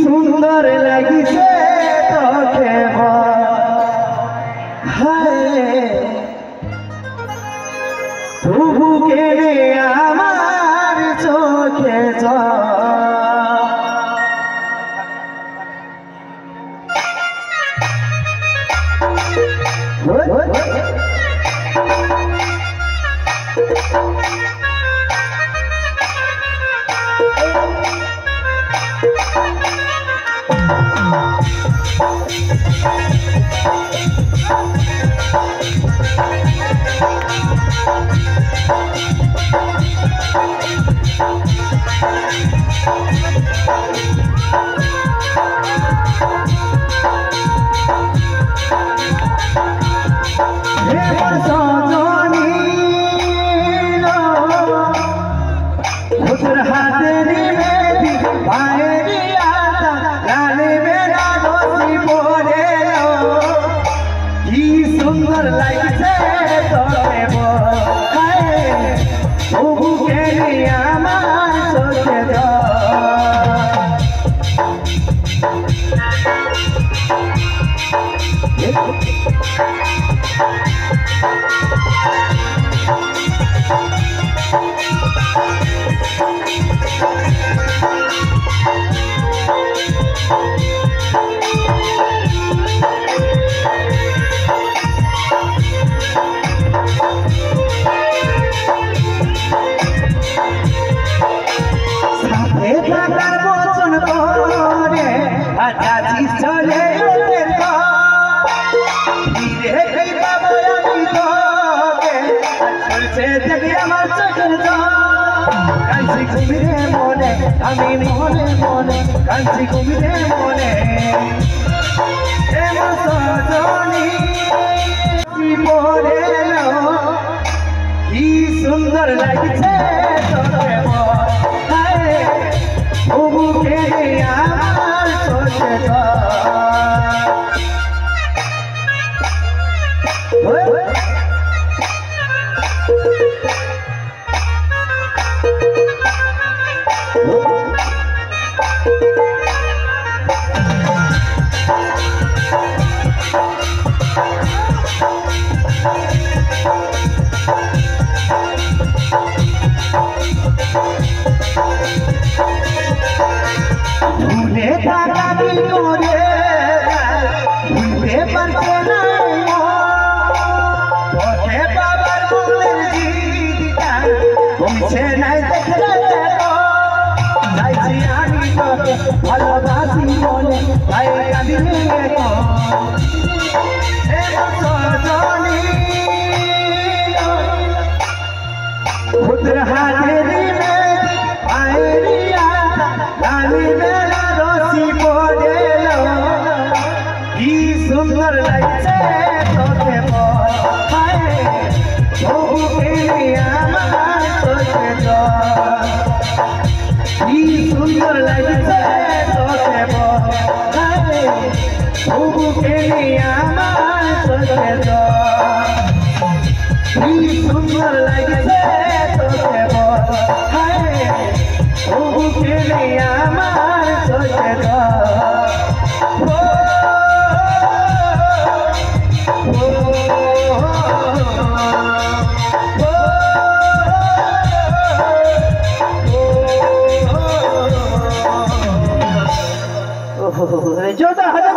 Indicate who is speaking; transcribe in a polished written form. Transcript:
Speaker 1: सुंदर लगिसे तोके हाय तबु केने आमार चोखे सुंदर लगे तबु केने आमार चोखे আমি মনে মনে কাঁদছি ঘুমিতে মনে সজনী পরে কি সুন্দর লাগছে তোরে তবু কেনে আমার চোখে ভালোবাসি বলে তাই কাঁদিলে সজনী খুদর হাতে দিবে আইরিয়া গালি মেলা রসি পড়ে কি সুন্দর লাগছে তোকে তবু কেনে আমার চোখে কি সুন্দর লাগছে তবু কেনে আমার চোখে কি সুন্দর লাগছে তোকে তবু কেনে আমার চোখে जोता